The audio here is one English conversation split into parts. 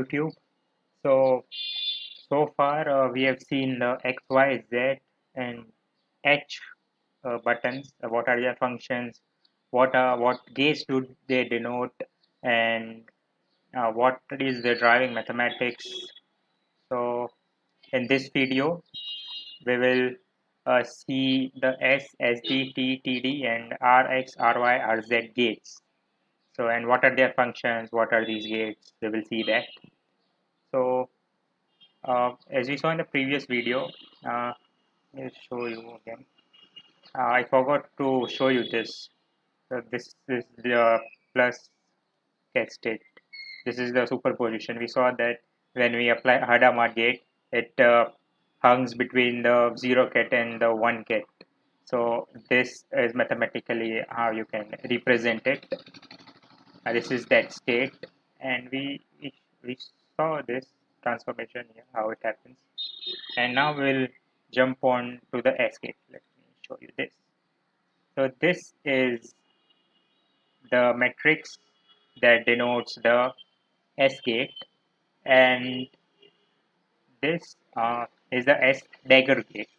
YouTube. So far we have seen the X, Y, Z, and H buttons. What are their functions? What gates do they denote? And what is the driving mathematics? So in this video, we will see the S, SD, T, TD, and RX, RY, RZ gates. So, and what are their functions? What are these gates? We will see that. So, as we saw in the previous video, I'll show you again. I forgot to show you this. So this is the plus get state. This is the superposition. We saw that when we apply Hadamard gate, it hangs between the 0 ket and the 1 ket. So this is mathematically how you can represent it. This is that state, and we saw this transformation here, how it happens. And now we'll jump on to the S gate. Let me show you this. So this is the matrix that denotes the S gate, and this is the S dagger gate.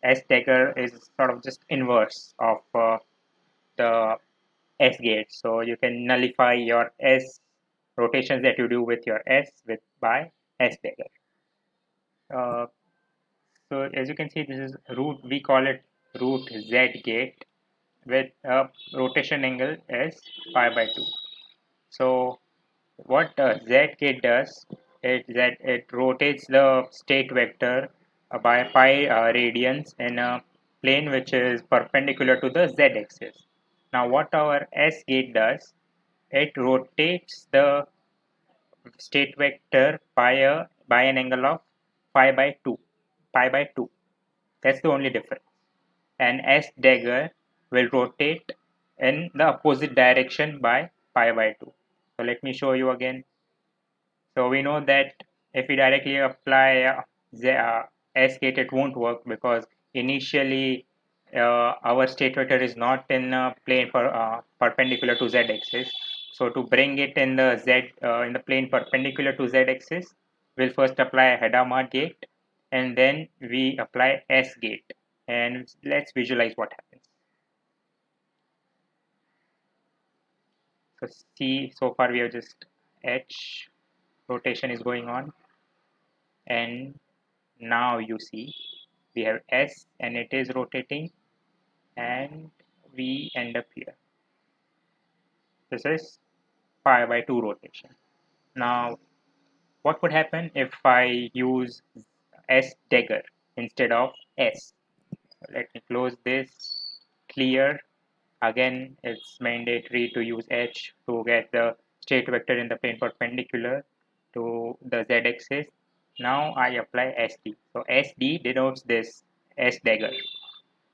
S dagger is sort of just inverse of the S gate, so you can nullify your S rotations that you do with your S with by S dagger. Uh, so as you can see, this is root. We call it root Z gate with a rotation angle as pi by 2. So what Z gate does is that it rotates the state vector by pi radians in a plane which is perpendicular to the Z axis. Now what our S gate does, it rotates the state vector by an angle of pi by 2. Pi by 2. That's the only difference. And S dagger will rotate in the opposite direction by pi by 2. So let me show you again. So we know that if we directly apply S gate, it won't work because initially our state vector is not in a plane perpendicular to Z axis. So to bring it in the in the plane perpendicular to Z axis, we'll first apply Hadamard gate, and then we apply S gate. And let's visualize what happens. So see, so far we have just H rotation is going on, and now you see we have S and it is rotating, and we end up here. This is pi by 2 rotation. Now what would happen if I use S dagger instead of S? Let me close this, clear. Again, it's mandatory to use H to get the state vector in the plane perpendicular to the Z axis. Now I apply SD. So SD denotes this S dagger.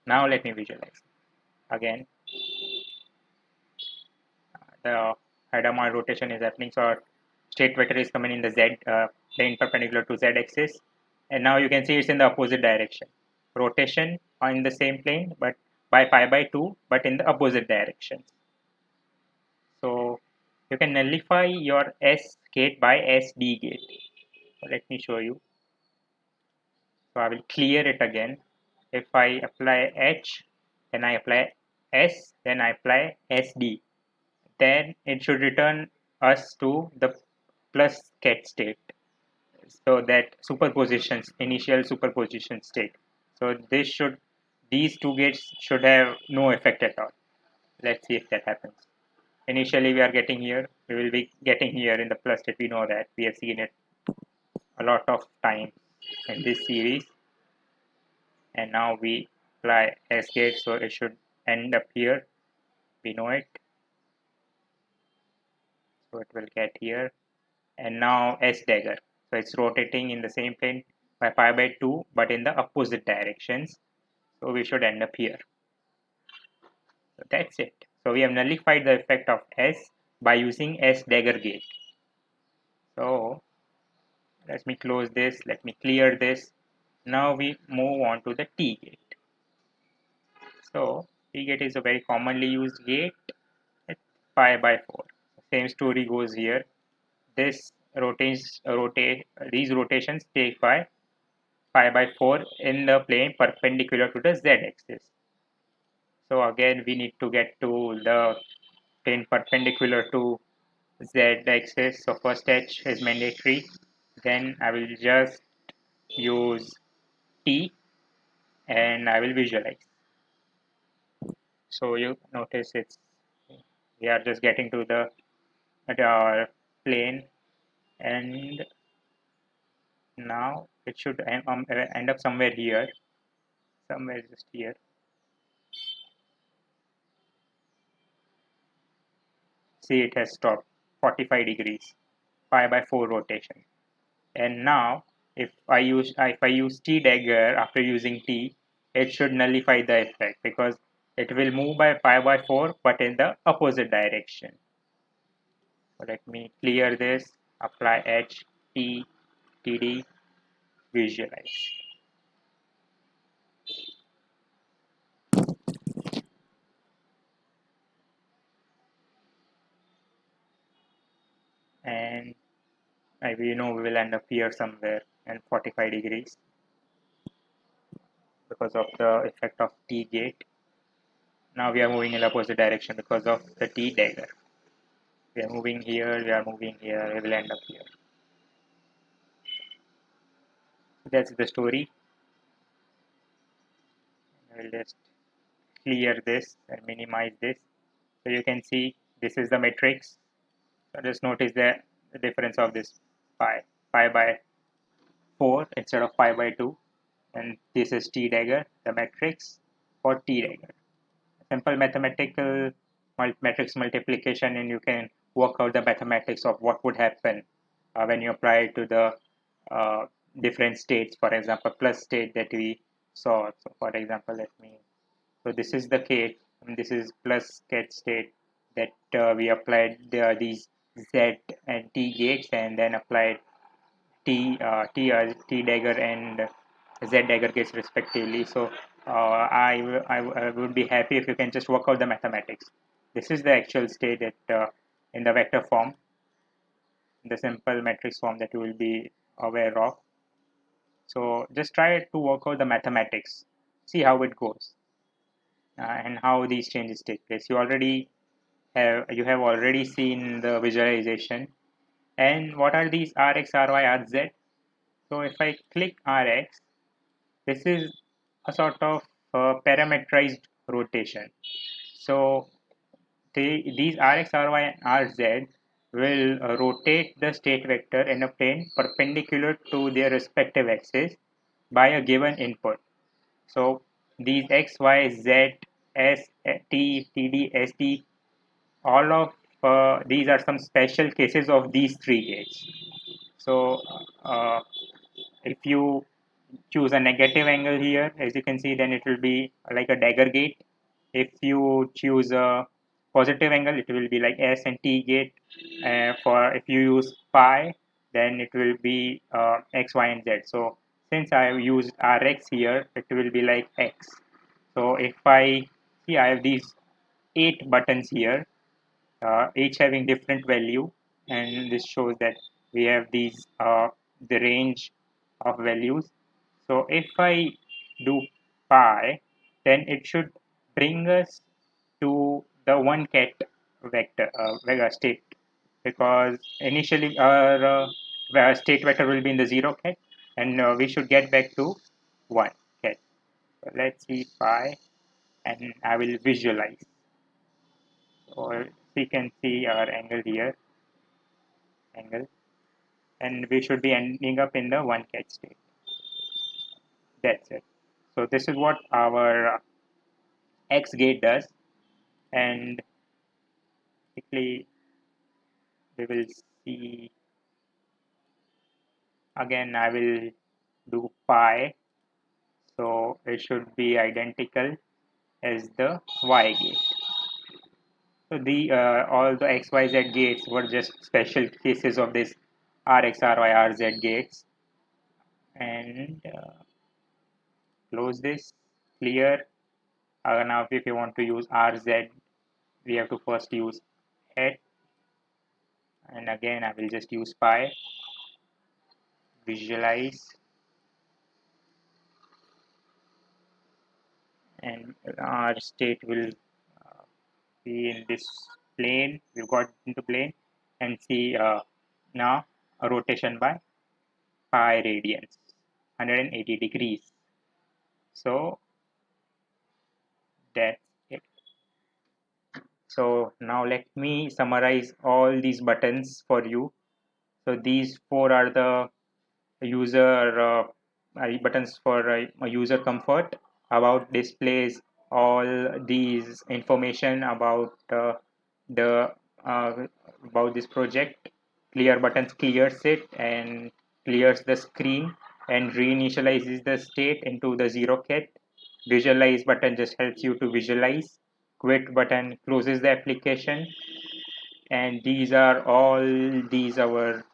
Now let me visualize. Again, the Hadamard rotation is happening, so our state vector is coming in the Z plane perpendicular to Z axis, and now you can see it's in the opposite direction. Rotation in the same plane, but by pi by 2, but in the opposite direction. So you can nullify your S gate by SD gate. So let me show you. So I will clear it again. If I apply H, then I apply S, then I apply SD. Then it should return us to the plus ket state. So that superpositions, initial superposition state. So these two gates should have no effect at all. Let's see if that happens. Initially we are getting here, we will be getting here in the plus state. We know that, we have seen it a lot of times in this series. And now we apply S gate, so it should end up here. We know it. So it will get here. And now S dagger. So it's rotating in the same plane by pi by 2, but in the opposite directions. So we should end up here. So that's it. So we have nullified the effect of S by using S dagger gate. So let me close this, let me clear this. Now we move on to the T gate. So T gate is a very commonly used gate. It's pi by 4. Same story goes here. This these rotations take pi by 4 in the plane perpendicular to the z axis. So again, we need to get to the plane perpendicular to z axis. So first h is mandatory. Then I will just use t and I will visualize. So you notice we are just getting to the plane, and now it should end up somewhere here, somewhere just here. See, it has stopped 45 degrees, pi by 4 rotation. And now if I use T dagger after using T, it should nullify the effect because it will move by pi by 4 but in the opposite direction. So let me clear this, apply H, T, TD, visualize. And we will end up here somewhere and 45 degrees because of the effect of T gate. Now we are moving in the opposite direction because of the T dagger. We are moving here, we are moving here, we will end up here. That's the story. I will just clear this and minimize this. So you can see this is the matrix. So just notice the difference of this pi by 4 instead of pi by 2. And this is T dagger, the matrix for T dagger. Simple mathematical matrix multiplication, and you can work out the mathematics of what would happen when you apply it to the uh, different states. For example, plus state that we saw. So for example, so this is the case, and this is plus ket state that we applied these Z and T gates and then applied T dagger and Z dagger gates respectively. So I would be happy if you can just work out the mathematics. This is the actual state that in the vector form, the simple matrix form that you will be aware of. So just try to work out the mathematics, see how it goes, and how these changes take place. You have already seen the visualization. And what are these Rx, Ry, Rz? So if I click Rx, this is a sort of parametrized rotation. So these Rx, Ry, and Rz will rotate the state vector in a plane perpendicular to their respective axis by a given input. So these x, y, z, s, t, td, st, all of these are some special cases of these three gates. So uh, if you choose a negative angle here, as you can see, then it will be like a dagger gate. If you choose a positive angle, it will be like S and T gate. For if you use pi, then it will be X, Y, and Z. So since I have used Rx here, it will be like X. So if I see, I have these 8 buttons here, each having different value, and this shows that we have these the range of values. So if I do pi, then it should bring us to the one ket vector state, because initially our state vector will be in the 0 ket, and we should get back to 1 ket. So let's see pi, and I will visualize. Or we can see our angle here, angle, and we should be ending up in the one ket state. That's it. So this is what our X gate does, and quickly we will see again. I will do pi, so it should be identical as the Y gate. So the all the X, Y, Z gates were just special cases of this RX, RY, RZ gates, and close this, clear. Now if you want to use RZ, we have to first use head, and again I will just use pi, visualize, and our state will be in this plane. We've got into plane, and see now a rotation by pi radians, 180 degrees. So that's it. So now let me summarize all these buttons for you. So these four are the user buttons for user comfort. About displays all these information the uh, about this project. Clear buttons clears it and clears the screen and reinitializes the state into the zero cat. Visualize button just helps you to visualize. Quit button closes the application. And these are all these our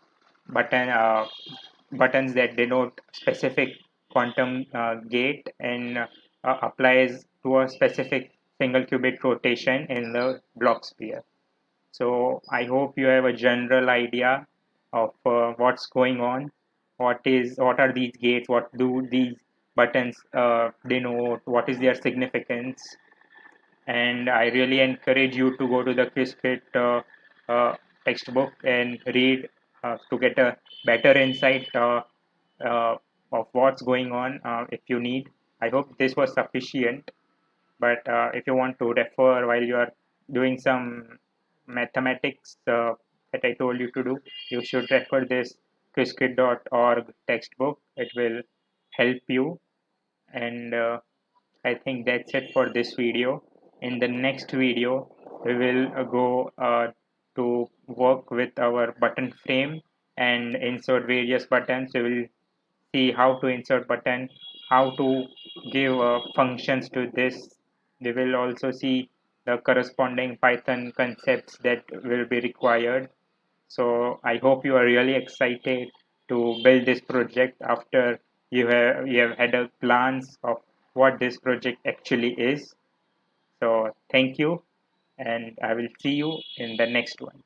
buttons that denote specific quantum gate and applies to a specific single qubit rotation in the Bloch sphere. So I hope you have a general idea of what's going on, what are these gates, what do these buttons denote, what is their significance, and I really encourage you to go to the Qiskit textbook and read to get a better insight uh, of what's going on if you need. I hope this was sufficient, but if you want to refer while you are doing some mathematics that I told you to do, you should refer this Qiskit.org textbook. It will help you, and I think that's it for this video. In the next video, we will go to work with our button frame and insert various buttons. We will see how to insert button, how to give functions to this. We will also see the corresponding Python concepts that will be required. So I hope you are really excited to build this project after you have had a glance of what this project actually is. So thank you, and I will see you in the next one.